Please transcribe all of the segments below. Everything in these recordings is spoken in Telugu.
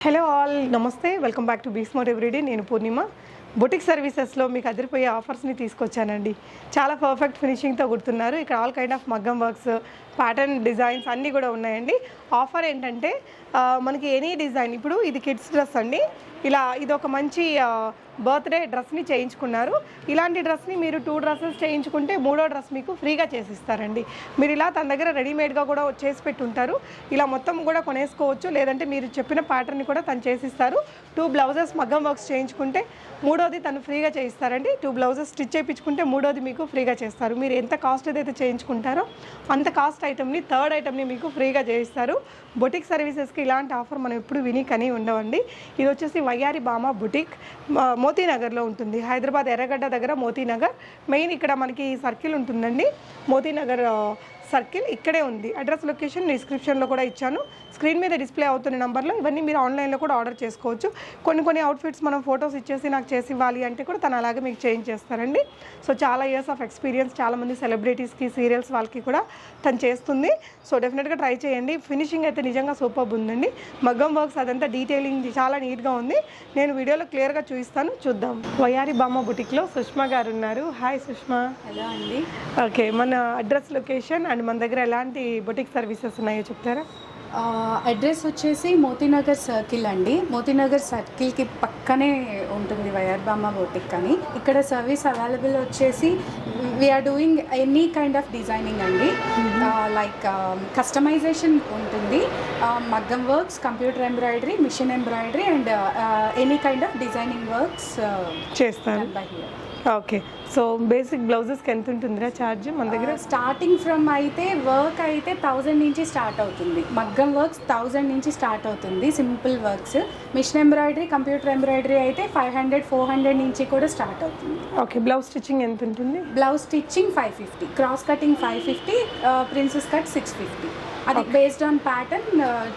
హలో ఆల్, నమస్తే. Welcome back to Bsmart everyday. నేను పూర్ణిమ. బొటిక్ సర్వీసెస్లో మీకు అదిరిపోయే ఆఫర్స్ని తీసుకొచ్చానండి. చాలా పర్ఫెక్ట్ ఫినిషింగ్తో కుడుతున్నారు. ఇక్కడ ఆల్ కైండ్ ఆఫ్ మగ్గం వర్క్స్, ప్యాటర్న్ డిజైన్స్ అన్నీ కూడా ఉన్నాయండి. ఆఫర్ ఏంటంటే మనకి ఎనీ డిజైన్, ఇప్పుడు ఇది కిడ్స్ డ్రెస్ అండి. ఇది ఒక మంచి బర్త్డే డ్రెస్ని చేయించుకున్నారు. ఇలాంటి డ్రెస్ని మీరు 2 డ్రెస్సెస్ చేయించుకుంటే 3వ డ్రెస్ మీకు ఫ్రీగా చేసిస్తారండి. మీరు ఇలా తన దగ్గర రెడీమేడ్గా కూడా చేసి పెట్టి ఉంటారు. ఇలా మొత్తం కూడా కొనేసుకోవచ్చు, లేదంటే మీరు చెప్పిన ప్యాటర్న్ని కూడా తను చేసిస్తారు. 2 బ్లౌజెస్ మగ్గం వర్క్స్ చేయించుకుంటే 3వది తను ఫ్రీగా చేయిస్తారండి. 2 బ్లౌజెస్ స్టిచ్ చేయించుకుంటే 3వది మీకు ఫ్రీగా చేస్తారు. మీరు ఎంత కాస్ట్ ఏదైతే చేయించుకుంటారో అంత కాస్ట్ ఐటమ్ని 3rd ఐటమ్ని మీకు ఫ్రీగా చేయిస్తారు. బొటిక్ సర్వీసెస్కి ఇలాంటి ఆఫర్ మనం ఎప్పుడు విని కని ఉండవండి. ఇది వచ్చేసి వయ్యారి భామ బుటిక్, మోతీనగర్లో ఉంటుంది. హైదరాబాద్ ఎర్రగడ్డ దగ్గర మోతీనగర్. మెయిన్ ఇక్కడ మనకి సర్కిల్ ఉంటుందండి, మోతీనగర్ సర్కిల్ ఇక్కడే ఉంది. అడ్రస్ లొకేషన్ డిస్క్రిప్షన్లో కూడా ఇచ్చాను. స్క్రీన్ మీద డిస్ప్లే అవుతున్న నెంబర్లో ఇవన్నీ మీరు ఆన్లైన్లో కూడా ఆర్డర్ చేసుకోవచ్చు. కొన్ని అవుట్ఫిట్స్ మనం ఫొటోస్ ఇచ్చేసి నాకు చేసి ఇవ్వాలి అంటే కూడా తను అలాగే మీకు చేంజ్ చేస్తారండి. సో చాలా ఇయర్స్ ఆఫ్ ఎక్స్పీరియన్స్, చాలామంది సెలబ్రిటీస్కి, సీరియల్స్ వాళ్ళకి కూడా తను చేస్తుంది. సో డెఫినెట్గా ట్రై చేయండి. ఫినిషింగ్ అయితే నిజంగా సూపర్ ఉందండి. మగ్గం వర్క్స్ అదంతా డీటెయిలింగ్ చాలా నీట్గా ఉంది. నేను వీడియోలో క్లియర్గా చూపిస్తాను, చూద్దాం. వయ్యారి భామ బుటిక్లో సుష్మా గారు ఉన్నారు. హాయ్ సుష్మా. హలో అండి. ఓకే, మన అడ్రస్ లొకేషన్ అండ్ మన దగ్గర ఎలాంటి బొటిక్ సర్వీసెస్ ఉన్నాయో చెప్తారా? అడ్రస్ వచ్చేసి మోతీనగర్ సర్కిల్ అండి. మోతీనగర్ సర్కిల్కి పక్కనే ఉంటుంది వయ్యారి భామ బొటిక్ అని. ఇక్కడ సర్వీస్ అవైలబుల్ వచ్చేసి we're doing any kind of designing అండి. లైక్ కస్టమైజేషన్ ఉంటుంది, మగ్గం works, computer embroidery, machine embroidery and any kind of designing works చేస్తాను. ఓకే, సో బేసిక్ బ్లౌజెస్కి ఎంత ఉంటుందిరా ఛార్జ్ మన దగ్గర? స్టార్టింగ్ ఫ్రమ్ అయితే వర్క్ అయితే 1000 నుంచి స్టార్ట్ అవుతుంది. మగ్గం వర్క్స్ 1000 నుంచి స్టార్ట్ అవుతుంది, simple works. Machine embroidery, computer embroidery అయితే 500, 400 నుంచి కూడా స్టార్ట్ అవుతుంది. ఓకే, బ్లౌజ్ స్టిచ్చింగ్ ఎంత ఉంటుంది? Blouse stitching 550, cross cutting 550, princess cut 650. అది based on pattern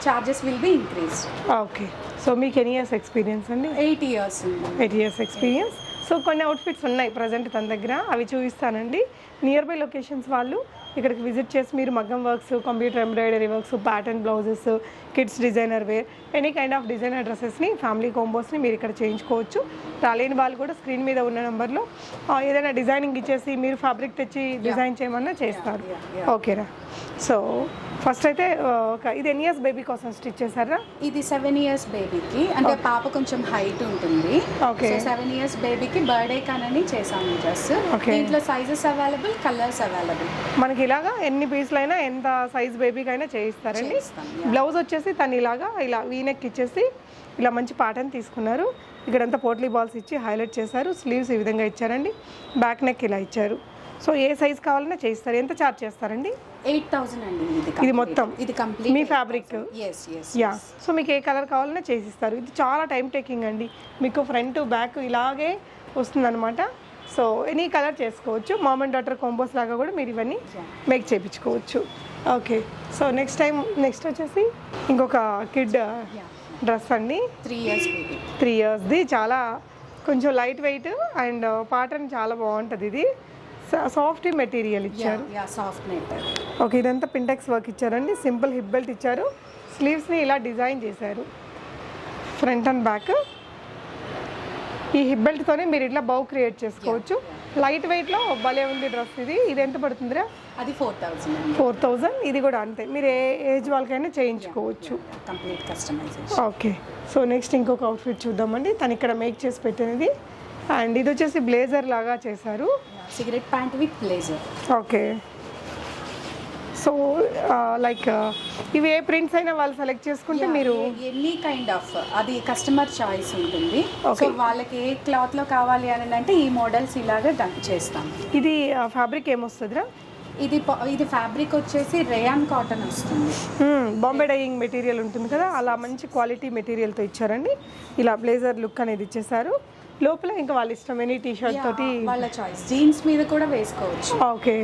charges will be increased. Okay, so మీకు ఎన్ని ఇయర్స్ ఎక్స్పీరియన్స్ అండి? 8 ఇయర్స్. 8 years experience. సో కొన్ని అవుట్ఫిట్స్ ఉన్నాయి ప్రజెంట్ తన దగ్గర, అవి చూపిస్తానండి. నియర్ బై లొకేషన్స్ వాళ్ళు ఇక్కడికి విజిట్ చేసి మీరు మగ్గం works, computer embroidery works, pattern blouses, kids designer wear, any kind of designer డ్రెస్సెస్ని, ఫ్యామిలీ కాంబోస్ని మీరు ఇక్కడ చేయించుకోవచ్చు. రాలేని వాళ్ళు కూడా స్క్రీన్ మీద ఉన్న నెంబర్లో ఏదైనా డిజైనింగ్ ఇచ్చేసి మీరు ఫ్యాబ్రిక్ తెచ్చి డిజైన్ చేయమన్నా చేస్తారు. ఓకేరా. సో ఫస్ట్ అయితే ఇది ఎన్ని ఇయర్స్ బేబీ కోసం స్టిచ్ చేశారా? ఇది 7 ఇయర్స్ బేబీకి, అంటే పాప కొంచెం హైట్ ఉంటుంది. ఓకే, 7 ఇయర్స్ బేబీకి బర్త్డే కానని చేసాము డ్రెస్. దీంట్లో సైజెస్ అవైలబుల్, కలర్స్ అవైలబుల్. మనకి ఇలాగా ఎన్ని పీసులైనా ఎంత సైజ్ బేబీకి అయినా చేయిస్తారండి. బ్లౌజ్ వచ్చేసి తను ఇలా వీనెక్ ఇచ్చేసి ఇలా మంచి ప్యాటర్న్ తీసుకున్నారు. ఇక్కడంతా పోట్లీ బాల్స్ ఇచ్చి హైలైట్ చేశారు. స్లీవ్స్ ఈ విధంగా ఇచ్చారండి, బ్యాక్ నెక్ ఇలా ఇచ్చారు. సో ఏ సైజ్ కావాలన్నా చేయిస్తారు. ఎంత ఛార్జ్ చేస్తారండి? 8000 అండి. ఇది మొత్తం ఇది కంప్లీట్ మీ ఫ్యాబ్రిక్? యా. సో మీకు ఏ కలర్ కావాలన్నా చేసిస్తారు. ఇది చాలా టైం టేకింగ్ అండి. మీకు ఫ్రంట్ బ్యాక్ ఇలాగే వస్తుందన్నమాట. సో ఎనీ కలర్ చేసుకోవచ్చు. మామ్ అండ్ డాటర్ కాంబోస్ లాగా కూడా మీరు ఇవన్నీ మేక్ చేయించుకోవచ్చు. ఓకే, సో నెక్స్ట్ వచ్చేసి ఇంకొక కిడ్ డ్రెస్ అండి. 3 ఇయర్స్ బేబీ. 3 ఇయర్స్ది. చాలా కొంచెం లైట్ వెయిట్ అండ్ ప్యాటర్న్ చాలా బాగుంటుంది. ఇది సాఫ్ట్ మెటీరియల్ ఇచ్చారు. ఓకే, ఇదంతా పింటెక్స్ వర్క్ ఇచ్చారండి. సింపుల్ హిప్ బెల్ట్ ఇచ్చారు. స్లీవ్స్ని ఇలా డిజైన్ చేశారు, ఫ్రంట్ అండ్ బ్యాక్. ఈ హిప్ బెల్ట్తోనే మీరు ఇట్లా బౌ క్రియేట్ చేసుకోవచ్చు. లైట్ వెయిట్లో భలే ఉంది డ్రెస్. ఇది ఎంత పడుతుందిరా? అది 4000. 4000. ఇది కూడా అంతే, మీరు ఏ ఏజ్ వాళ్ళకైనా చేయించుకోవచ్చు. Complete customization. Okay, so next ఇంకొక అవుట్ఫిట్ చూద్దామండి. తను ఇక్కడ మేక్ చేసి పెట్టినది. అండ్ ఇది వచ్చేసి బ్లేజర్ లాగా చేశారు, cigarette pant with blazer. Okay, so like ఇవి ఏ ప్రింట్స్ అయినా వాళ్ళు సెలెక్ట్ చేసుకుంటే మీరు ఎనీ కైండ్ ఆఫ్, అది కస్టమర్ చాయిస్ ఉంటుంది. సో వాళ్ళకి ఏ క్లాత్లో కావాలి అని అంటే ఈ మోడల్స్ ఇలాగా చేస్తాం. ఇది ఫ్యాబ్రిక్ ఏమొస్తుందిరా? ఇది ఫ్యాబ్రిక్ వచ్చేసి రేయాన్ కాటన్ వస్తుంది. బాంబే డైయింగ్ మెటీరియల్ ఉంటుంది కదా, అలా మంచి క్వాలిటీ మెటీరియల్తో ఇచ్చారండి. ఇలా బ్లేజర్ లుక్ అనేది ఇచ్చేసారు. లోపల ఇంకా వాళ్ళ ఇష్టం, ఎనీ టీషర్ట్ తోటి వాళ్ళ చాయిస్. జీన్స్ మీద కూడా వేసుకోవచ్చు. ఓకే,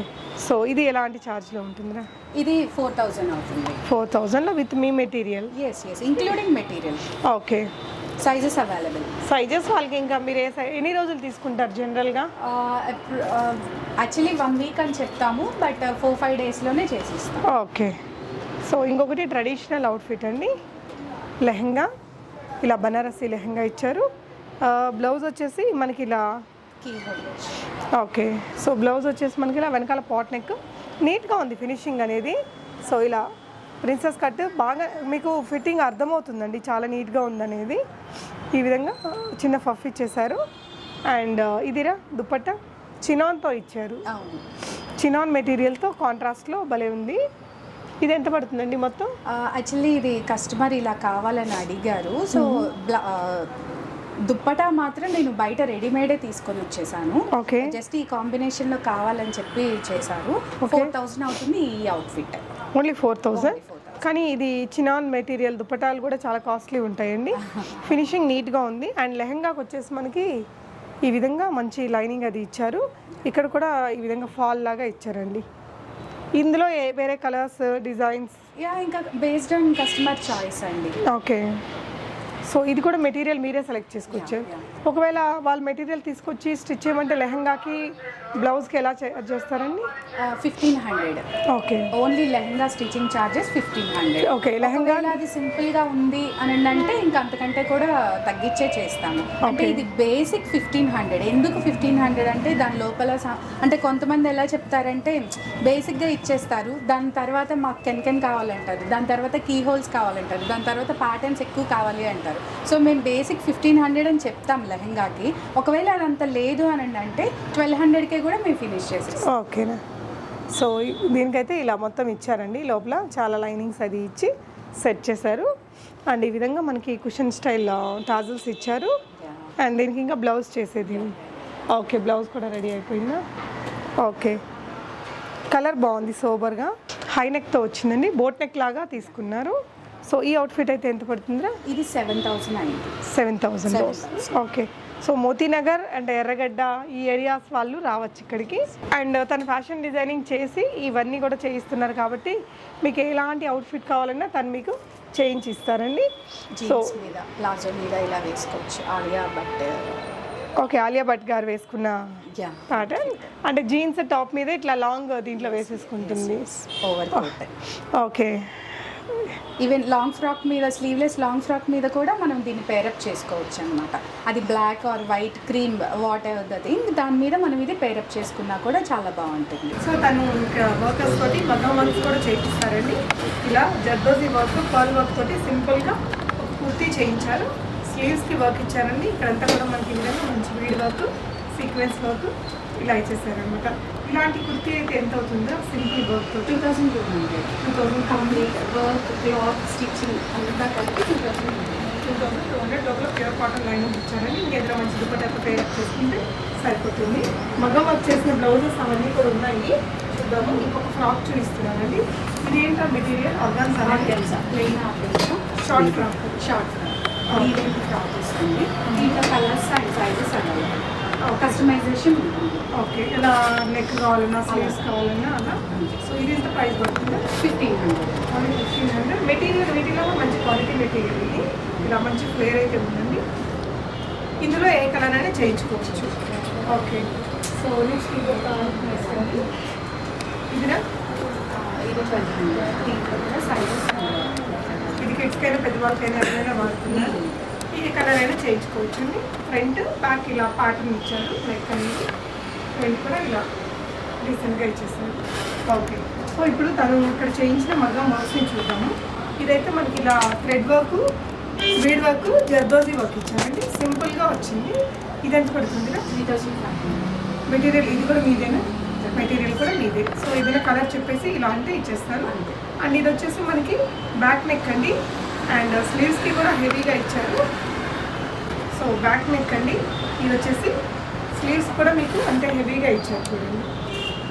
సో ఇది ఎలాంటి ఛార్జ్లో ఉంటుందిరా? ఇది 4000 అవుతుంది. 4000లో విత్ మీ material? Yes including material. Okay, sizes available. Sizes వాళ్ళకి ఇంకా మీరు ఎన్ని రోజులు తీసుకుంటారు జనరల్గా? యాక్చువల్లీ 1 వీక్ అని చెప్తాము, బట్ 4-5 డేస్లోనే చేసిస్తాం. ఓకే, సో ఇంకొకటి ట్రెడిషనల్ అవుట్ఫిట్ అండి, లెహంగా ఇలా బనారసి లెహంగా ఇచ్చారు. బ్లౌజ్ వచ్చేసి మనకి ఇలా keyhole. Okay, so blouse వచ్చేసి మనకి ఇలా వెనకాల పాట్ నెక్, నీట్గా ఉంది ఫినిషింగ్ అనేది. సో ఇలా ప్రిన్సెస్ కట్ బాగా మీకు ఫిట్టింగ్ అర్థమవుతుందండి, చాలా నీట్గా ఉందనేది. ఈ విధంగా చిన్న ఫఫ్ ఇచ్చేసారు. అండ్ ఇదిరా దుపట్టా చినాన్తో ఇచ్చారు. చినాన్ మెటీరియల్తో కాంట్రాస్ట్లో భలే ఉంది. ఇది ఎంత పడుతుందండి మొత్తం? యాక్చువల్లీ ఇది కస్టమర్ ఇలా కావాలని అడిగారు. సో దుప్పటా మాత్రం నేను బయట రెడీమేడే తీసుకొని వచ్చేసాను. ఓకే, జస్ట్ ఈ కాంబినేషన్లో కావాలని చెప్పి చేశారు. 4000 అవుతుంది ఈ అవుట్ఫిట్. ఓన్లీ 4000. కానీ ఇది చినాన్ మెటీరియల్ దుపట్టాలు కూడా చాలా కాస్ట్లీ ఉంటాయండి. ఫినిషింగ్ నీట్గా ఉంది. అండ్ లెహంగాకి వచ్చేసి మనకి ఈ విధంగా మంచి లైనింగ్ అది ఇచ్చారు. ఇక్కడ కూడా ఈ విధంగా ఫాల్ లాగా ఇచ్చారండి. ఇందులో వేరే కలర్స్ డిజైన్స్ ఇంకా బేస్డ్ ఆన్ కస్టమర్ చాయిస్ అండి. ఓకే, సో ఇది కూడా మెటీరియల్ మీరే సెలెక్ట్ చేసుకోవచ్చు. ఒకవేళ వాళ్ళు మెటీరియల్ తీసుకొచ్చి స్టిచ్ చేయమంటే లెహంగాకి బ్లౌజ్కి ఎలా చేస్తారండి? 1500. Okay, only lehenga stitching charges 1500. Okay, lehenga అది సింపుల్గా ఉంది అని అంటే ఇంకా అంతకంటే కూడా తగ్గించే చేస్తాము. అంటే ఇది బేసిక్ 1500. ఎందుకు 1500 అంటే దాని లోపల అంటే కొంతమంది ఎలా చెప్తారంటే బేసిక్గా ఇచ్చేస్తారు, దాని తర్వాత మాకు కెన్ కావాలంటారు, దాని తర్వాత కీ హోల్స్ కావాలంటారు, దాని తర్వాత ప్యాటర్న్స్ ఎక్కువ కావాలి అంటారు. సో మేము బేసిక్ 1500 అని చెప్తాం లెహంగాకి. ఒకవేళ అదంత లేదు అని అంటే 1200కే కూడా మేము ఫినిష్ చేసేస్తాం. ఓకేనా, సో దీనికైతే ఇలా మొత్తం ఇచ్చారండి. లోపల చాలా లైనింగ్స్ అది ఇచ్చి సెట్ చేశారు. అండ్ ఈ విధంగా మనకి కుషన్ స్టైల్ టాజల్స్ ఇచ్చారు. అండ్ దీనికి ఇంకా బ్లౌజ్ చేసేది. ఓకే, బ్లౌజ్ కూడా రెడీ అయిపోయిందా? ఓకే, కలర్ బాగుంది, సోబర్గా హై నెక్తో వచ్చిందండి, బోట్ నెక్ లాగా తీసుకున్నారు. సో ఈ అవుట్ఫిట్ అయితే ఎంత పడుతుందిరా? ఇది 7000 అయింది. 7000. ఓకే, సో మోతీనగర్ అండ్ ఎర్రగడ్డ ఈ ఏరియాస్ వాళ్ళు రావచ్చు ఇక్కడికి. అండ్ తను ఫ్యాషన్ డిజైనింగ్ చేసి ఇవన్నీ కూడా చేయిస్తున్నారు కాబట్టి మీకు ఎలాంటి అవుట్ఫిట్ కావాలన్నా తను మీకు చేయించి ఇస్తారండి. సో మీద ప్లాజో మీద ఇలా వేసుకోవచ్చు. ఆలియా భట్. ఓకే, ఆలియా భట్ గారు వేసుకున్న ప్యాటర్న్ అంటే జీన్స్ టాప్ మీద ఇట్లా లాంగ్ దీంట్లో వేసేసుకుంటుంది. Over coat. Okay, even long frock మీద, స్లీవ్లెస్ లాంగ్ ఫ్రాక్ మీద కూడా మనం దీన్ని పేరప్ చేసుకోవచ్చు అనమాట. అది black or white cream whatever the thing, దాని మీద మనం ఇది పేరప్ చేసుకున్నా కూడా చాలా బాగుంటుంది. సో తను ఇంకా వర్కర్స్ తోటి మగ్గం వర్క్స్ కూడా చేయిస్తారండి. ఇలా జర్దోజీ వర్క్, పర్ల్ వర్క్ తోటి సింపుల్గా ఒక కుర్తీ చేయించారు. స్లీవ్స్కి వర్క్ ఇచ్చారండి. ఇక్కడంతా కూడా మనకి విధంగా మంచి బీడ్ వర్క్, సీక్వెన్స్ వర్క్ ఇలా ఇచ్చేసారనమాట. ఇలాంటి కుర్తీ అయితే ఎంత అవుతుందో సింపుల్ వర్క్ తోటి? 2200 కంప్లీట్ వర్క్, క్లాత్, స్టిచ్చింగ్ అంతా కలిపి 2200 లోపల ప్యూర్ కాటన్ లైన్ ఇచ్చారని ఇంకెదురు మంచి దుపట్టాతో పేరప్ చేసుకుంటే సరిపోతుంది. మగ్గం వర్క్ చేసిన బ్లౌజెస్ అవన్నీ కూడా ఉన్నాయి. చూద్దాము. ఇంకొక ఫ్రాక్ చూపిస్తున్నానండి. ఇది ఏంటో material organza, plain organza, short frock. Event frock వస్తుంది. దీంట్లో colours and sizes available. Customization ఉంటుంది. ఓకే, ఇలా నెక్ కావాలన్నా స్లీవ్స్ కావాలన్నా అలా. సో ఇది ఎంత ప్రైస్ పడుతుంది? 1500. మెటీరియల్ వీటిలో మంచి క్వాలిటీ మెటీరియల్ ఇది. ఇలా మంచి ఫ్లేర్ అయితే ఉందండి. ఇందులో ఏ కలర్ అయినా చేయించుకోవచ్చు. ఓకే, సో నెక్స్ట్ ఇదిరా ఇది 1200. దీంట్లో కూడా సైజెస్ ఇది కిడ్స్కైనా పెద్దవాళ్ళకైనా ఎవరైనా వాడుతున్నారు. ఇది కలర్ అయినా చేయించుకోవచ్చు అండి. ఫ్రంట్ బ్యాక్ ఇలా ప్యాటర్న్ ఇచ్చారు. నెక్ అనేది ఫ్రంట్ కూడా ఇలా రీసెంట్గా ఇచ్చేసారు. ఓకే, సో ఇప్పుడు తను ఇక్కడ చేయించిన మగ్గం వర్క్స్ని చూద్దాము. ఇదైతే మనకి ఇలా thread work, bead work, zardozi work ఇచ్చారండి. సింపుల్గా వచ్చింది. ఇది ఎంత పడుతుంది? 3500. మెటీరియల్ ఇది కూడా మీదేనా? మెటీరియల్ కూడా మీదే. సో ఏదైనా కలర్ చెప్పేసి ఇలా అంటే ఇచ్చేస్తారు. అండ్ ఇది వచ్చేసి మనకి బ్యాక్ నెక్ అండి. అండ్ స్లీవ్స్కి కూడా హెవీగా ఇచ్చారు. సో బ్యాక్ నెక్ అండి. ఇది వచ్చేసి స్లీవ్స్ కూడా మీకు అంతే హెవీగా ఇచ్చారు. చూడండి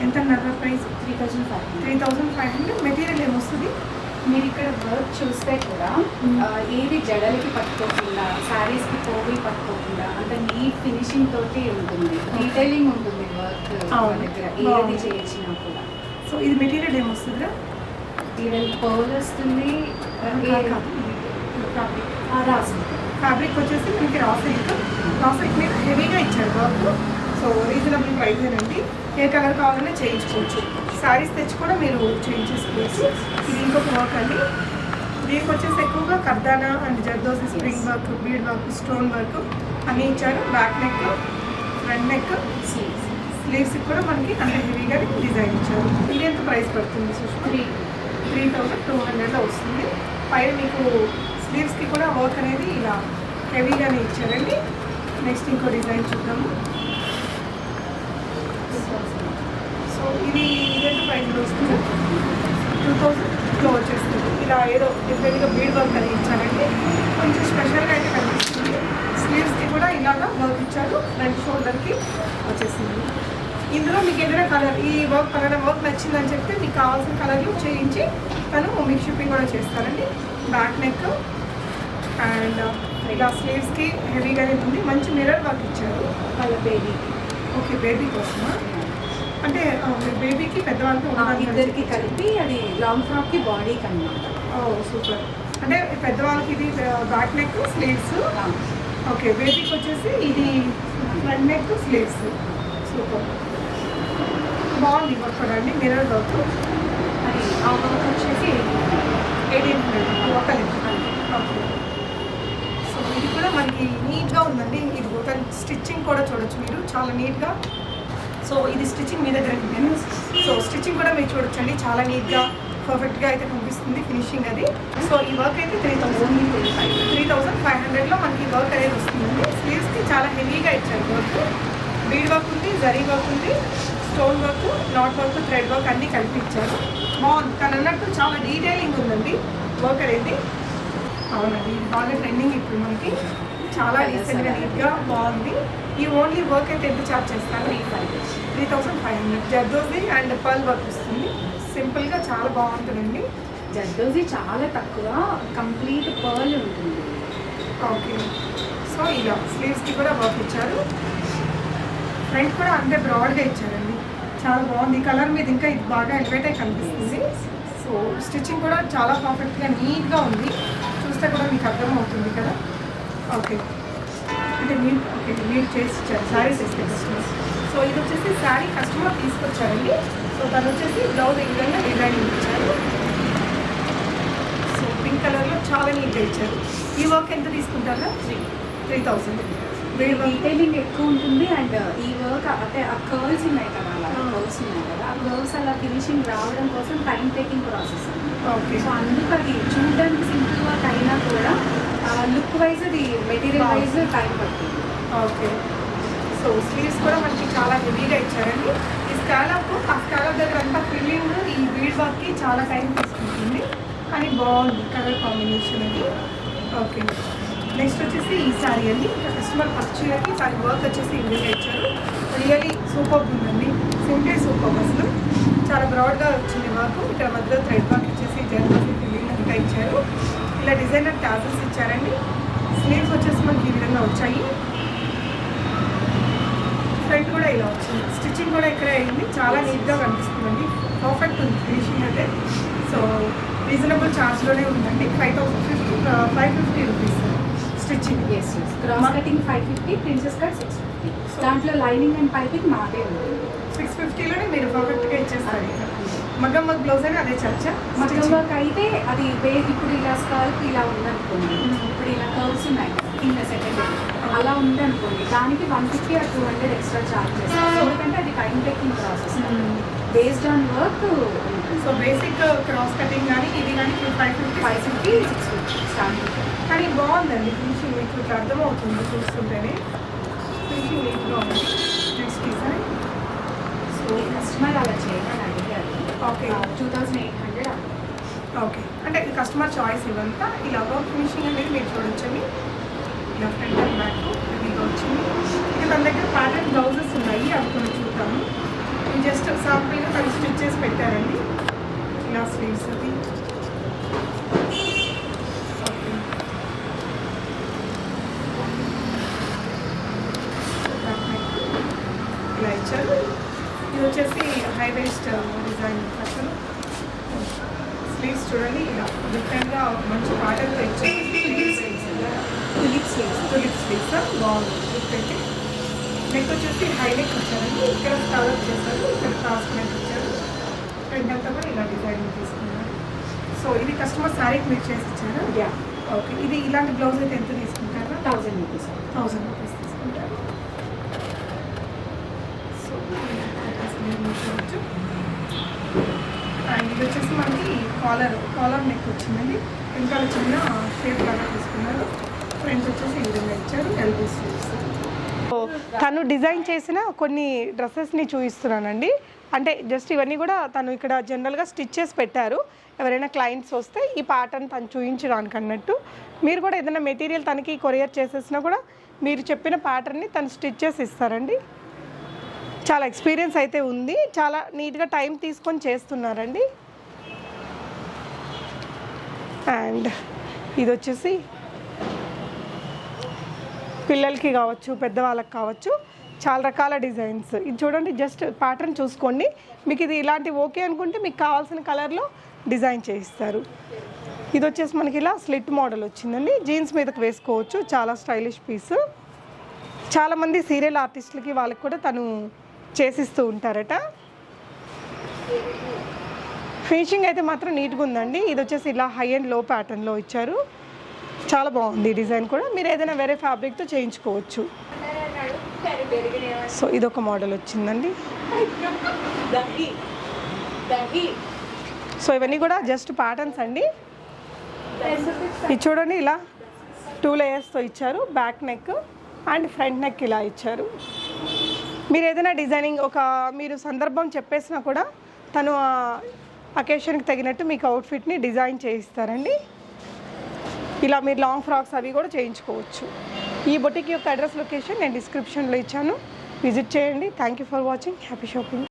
ఎంత అన్నారు ప్రైస్? 3500. మెటీరియల్ ఏమొస్తుంది? మీరు ఇక్కడ వర్క్ చూస్తే కూడా ఏది జడలకి పట్టుకోకుండా, శారీస్కి పోగులు పట్టుకోకుండా అంత నీట్ ఫినిషింగ్ తోటి ఉంటుంది. డీటెయిలింగ్ ఉంటుంది వర్క్ దగ్గర ఏది చేయించినా కూడా. సో ఇది మెటీరియల్ ఏమొస్తుందిరా? మెటీరియల్ పర్ల్ వస్తుంది. ఫ్యాబ్రిక్ వచ్చేసి మనకి రా సిల్క్ మీద హెవీగా ఇచ్చారు వర్క్. సో రీజనబుల్ ప్రైజేనండి. ఏ కలర్ కావాలన్నా చేయించుకోవచ్చు. శారీస్ తెచ్చి కూడా మీరు చేంజ్ చేసుకోవచ్చు. ఇది ఇంకొక వర్క్ అండి. దీనికి వచ్చేసి ఎక్కువగా కర్దానా and zardozi spring work, bead work, stone work అన్నీ ఇచ్చారు. Back neck, front neck, sleeves కూడా మనకి అంటే హెవీగా డిజైన్ ఇచ్చారు. ఇది ఎంత ప్రైస్ పడుతుంది సుష్మా? 3200లో వస్తుంది. పైన మీకు స్లీవ్స్కి కూడా వర్క్ అనేది ఇలా హెవీగానే ఇచ్చారండి. నెక్స్ట్ ఇంకో డిజైన్ చూద్దాము. సో ఇది ఎంత ప్రైస్లో వస్తుంది? 2000లో వచ్చేస్తుంది. ఇలా ఏదో డిఫరెంట్గా బీడ్ వర్క్ అనేది ఇచ్చారండి. కొంచెం స్పెషల్గా అయితే కనిపిస్తుంది. స్లీవ్స్కి కూడా ఇలాగా వర్క్ ఇచ్చారు. ఫ్రంట్ షోల్డర్కి వచ్చేసింది. ఇందులో మీకు ఏదైనా కలర్ ఈ వర్క్ వర్క్ నచ్చిందని చెప్తే మీకు కావాల్సిన కలర్లు చేయించి తను మీకు షిప్పింగ్ కూడా చేస్తారండి. బ్యాక్ నెక్ అండ్ ఇలా స్లీవ్స్కి హెవీగానే ఉంది. మంచి మిర్రర్ వర్క్ ఇచ్చారు వాళ్ళ బేబీకి. ఓకే, బేబీ కోసమా? అంటే మీ బేబీకి పెద్దవాళ్ళకి ఇద్దరికి కలిపి అది లాంగ్ ఫ్రాక్కి బాడీకి అన్నమాట. సూపర్. అంటే పెద్దవాళ్ళకి ఇది బ్యాక్ నెక్ స్లీవ్స్. ఓకే, బేబీకి వచ్చేసి ఇది ఫ్రంట్ నెక్ స్లీవ్స్. సూపర్, బాగుంది వర్క్ కూడా అండి. Mirror work. అది ఆ వర్క్ వచ్చేసి 1800 ఒకలి. ఓకే, సో ఇది కూడా మనకి నీట్గా ఉందండి. ఇది ఒక స్టిచ్చింగ్ కూడా చూడొచ్చు మీరు, చాలా నీట్గా. సో ఇది స్టిచ్చింగ్ మీ దగ్గర నేను సో స్టిచ్చింగ్ కూడా మీరు చూడొచ్చండి. చాలా నీట్గా పర్ఫెక్ట్గా అయితే కనిపిస్తుంది ఫినిషింగ్ అది. సో ఈ వర్క్ అయితే 3500లో మనకి వర్క్ అనేది వస్తుందండి. స్లీవ్స్కి చాలా హెవీగా ఇచ్చారు వర్క్. బీడ్ వర్క్ ఉంది, జరీ వర్క్ ఉంది, stone work, not work, thread work అన్నీ కలిపి ఇచ్చారు. బాగుంది. కానీ అన్నట్టు చాలా డీటెయిలింగ్ ఉందండి వర్క్ అనేది. అవునండి, ఇది బాగా ట్రెండింగ్ ఇప్పుడు మనకి. చాలా రీసెంట్గా నీట్గా బాగుంది. ఈ ఓన్లీ వర్క్ అయితే ఎంత ఛార్జ్ చేస్తాను? 3500. జర్దోజీ అండ్ పర్ల్ వర్క్ వస్తుంది. సింపుల్గా చాలా బాగుంటుందండి. జర్దోజీ చాలా తక్కువ, కంప్లీట్ పర్ల్ ఉంటుంది. ఓకే, సో ఇలా స్లీవ్స్కి కూడా వర్క్ ఇచ్చారు. ఫ్రంట్ కూడా అంతే బ్రాడ్గా ఇచ్చారండి. చాలా బాగుంది. ఈ కలర్ మీద ఇంకా ఇది బాగా ఎలివేట్ అయి కనిపిస్తుంది. సో స్టిచ్చింగ్ కూడా చాలా పర్ఫెక్ట్గా నీట్గా ఉంది. చూస్తే కూడా మీకు అర్థమవుతుంది కదా. ఓకే, అంటే మీరు చేసి ఇచ్చారు శారీస్ ఇస్తే కస్టమర్. సో ఇది వచ్చేసి శారీ కస్టమర్ తీసుకొచ్చారండి. సో తను వచ్చేసి బ్లౌజ్ ఈ విధంగా డిజైనింగ్ ఇచ్చారు. సో పింక్ కలర్లో చాలా నీట్గా ఇచ్చారు. ఈ వర్క్ ఎంత తీసుకుంటారా? 3000. డీటెయిలింగ్ ఎక్కువ ఉంటుంది. అండ్ ఈ వర్క్ అంటే ఆ కర్ల్స్ ఉన్నాయి కదా, అలా కర్ల్స్ ఉన్నాయి కదా, ఆ కర్ల్స్ అలా ఫినిషింగ్ రావడం కోసం టైం టేకింగ్ ప్రాసెస్ అండి. ఓకే, సో అందుకు అది చూడడానికి సింపుల్ వర్క్ అయినా కూడా లుక్ వైజ్ అది మెటీరియల్ వైజ్ టైం పడుతుంది. ఓకే, సో స్లీవ్స్ కూడా మనకి చాలా హెవీగా ఇచ్చారండి. ఈ స్కాలప్ ఆ స్కాలప్ దగ్గర అంతా ఫిల్లింగ్ ఈ బీడ్ వర్క్కి చాలా టైం తీసుకుంటుంది. కానీ బాగుంది కలర్ కాంబినేషన్ అది. ఓకే, నెక్స్ట్ వచ్చేసి ఈ శారీ అండి. ఇంకా కస్టమర్ పర్చేకి దాని వర్క్ వచ్చేసి ఇండియా ఇచ్చారు. రియలీ సూపర్ ఉందండి. Simply super. అసలు చాలా బ్రాడ్గా వచ్చింది వర్క్. ఇక్కడ మధ్యలో థ్రెడ్ వర్క్ ఇచ్చేసి జర్దోసి ఫిల్లింగ్ అంతా ఇచ్చారు. ఇలా డిజైనర్ టాజల్స్ ఇచ్చారండి. స్లీవ్స్ వచ్చేసి మనకి ఈ విధంగా వచ్చాయి. ఫ్రంట్ కూడా ఇలా వచ్చింది. స్టిచ్చింగ్ కూడా ఇక్కడ అయింది. చాలా నీట్గా కనిపిస్తుందండి. పర్ఫెక్ట్ ఉంది ఫినిషింగ్ అయితే. సో రీజనబుల్ ఛార్జ్లోనే ఉందండి. 550 rupees stitching. Cross cutting 550, princess cut 650. దాంట్లో లైనింగ్ అండ్ పైపింగ్ మాదే ఉంది. 650లోనే మీరు పర్ఫెక్ట్గా ఇచ్చేస్తారు. మగ్గం వర్క్ బ్లౌజ్ అని అదే చర్చా. మగ్గం వర్క్ అయితే అది ఇప్పుడు ఇలా స్కర్ట్ ఇలా ఉందనుకోండి, ఇప్పుడు ఇలా కర్వ్స్ ఉన్నాయి కింద సెకండ్ అలా ఉందనుకోండి, దానికి 150 or 200 ఎక్స్ట్రా ఛార్జ్ చేస్తారు. ఎందుకంటే అది time taking process based on work. So basic cross cutting కానీ ఇది కానీ 550, 650 స్టార్టింగ్. కానీ బాగుందండి ఫినిషింగ్. మీకు ఇట్లా అర్థమవుతుంది చూస్తుంటేనే. ఫినిషింగ్ నీట్గా ఉంది. Next design. సో కస్టమర్ అలా చేయమని అడిగారు. ఓకే, 2800. ఓకే, అంటే కస్టమర్ చాయిస్ ఇవంతా ఇలా వర్క్ ఫినిషింగ్ అనేది మీరు చూడొచ్చండి. ఇలా ఫ్రంట్ అండ్ బ్యాక్ హెవీగా వచ్చింది. ఇక తన దగ్గర ప్యాటర్న్ బ్లౌజెస్ ఉన్నాయి, అవి కొన్ని చూద్దాము. ఇవి జస్ట్ శాంపుల్గా తను స్టిచ్ చేసి పెట్టారండి. ఇలా స్లీవ్స్ అది. ఓకే, ఇలా ఇచ్చారు. ఇది వచ్చేసి హై వేస్ట్ డిజైన్ అసలు. స్లీవ్స్ చూడండి ఇలా డిఫరెంట్గా మంచి ప్యాటర్న్తో ఇచ్చారు. టులిప్ స్లీవ్స్ బాగుంది. అయితే నెక్ వచ్చేసి హై నెక్ వచ్చారండి. ఇక్కడ స్టార్ట్ చేశారు, ఇక్కడ క్రాస్ నెక్ ఇచ్చారు. ఫ్రంట్ అంతా కూడా ఇలా డిజైన్ తీసుకున్నారు. సో ఇది కస్టమర్ శారీకి మీరు చేసి ఇచ్చారా? యా. ఓకే, ఇది ఇలాంటి బ్లౌజ్ అయితే ఎంత తీసుకుంటారా? 1000 రూపీస్. 1000 రూపీస్ తీసుకుంటారు. సో చూడవచ్చు. అండ్ ఇది వచ్చేసి మనకి కాలర్ నెక్ వచ్చిందండి. ఇంకా చిన్న షేప్ లాగా తీసుకున్నారు. ఫ్రంట్ వచ్చేసి ఈ విధంగా ఇచ్చారు. ఎల్బోస్ తను డిజైన్ చేసిన కొన్ని డ్రెస్సెస్ని చూపిస్తున్నానండి. అంటే జస్ట్ ఇవన్నీ కూడా తను ఇక్కడ జనరల్గా స్టిచ్ చేసి పెట్టారు. ఎవరైనా క్లయింట్స్ వస్తే ఈ ప్యాటర్న్ తను చూపించడానికి అన్నట్టు. మీరు కూడా ఏదైనా మెటీరియల్ తనకి కొరియర్ చేసేసినా కూడా మీరు చెప్పిన ప్యాటర్న్ని తను స్టిచ్ చేసి ఇస్తారండి. చాలా ఎక్స్పీరియన్స్ అయితే ఉంది. చాలా నీట్గా టైం తీసుకొని చేస్తున్నారండి. అండ్ ఇది వచ్చేసి పిల్లలకి కావచ్చు, పెద్దవాళ్ళకి కావచ్చు, చాలా రకాల డిజైన్స్. ఇది చూడండి, జస్ట్ ప్యాటర్న్ చూసుకోండి. మీకు ఇది ఇలాంటి ఓకే అనుకుంటే మీకు కావాల్సిన కలర్లో డిజైన్ చేయిస్తారు. ఇది వచ్చేసి మనకి ఇలా స్లిట్ మోడల్ వచ్చిందండి. జీన్స్ మీదకి వేసుకోవచ్చు. చాలా స్టైలిష్ పీస్. చాలామంది సీరియల్ ఆర్టిస్టులకి వాళ్ళకి కూడా తను చేసిస్తూ ఉంటారట. ఫినిషింగ్ అయితే మాత్రం నీట్గా ఉందండి. ఇది వచ్చేసి ఇలా హై అండ్ లో ప్యాటర్న్లో ఇచ్చారు. చాలా బాగుంది డిజైన్ కూడా. మీరు ఏదైనా వేరే ఫ్యాబ్రిక్తో చేయించుకోవచ్చు. సో ఇదొక మోడల్ వచ్చిందండి. సో ఇవన్నీ కూడా జస్ట్ ప్యాటర్న్స్ అండి. ఇది చూడండి, ఇలా 2 లేయర్స్తో ఇచ్చారు. Back neck and front neck ఇలా ఇచ్చారు. మీరు ఏదైనా డిజైనింగ్ మీరు సందర్భం చెప్పేసినా కూడా తను అకేషన్కి తగినట్టు మీకు అవుట్ఫిట్ని డిజైన్ చేయిస్తారండి. ఇలా మీరు లాంగ్ ఫ్రాక్స్ అవి కూడా చేయించుకోవచ్చు. ఈ బొటిక్ యొక్క అడ్రస్ లొకేషన్ నేను డిస్క్రిప్షన్లో ఇచ్చాను. విజిట్ చేయండి. Thank you for watching. Happy shopping.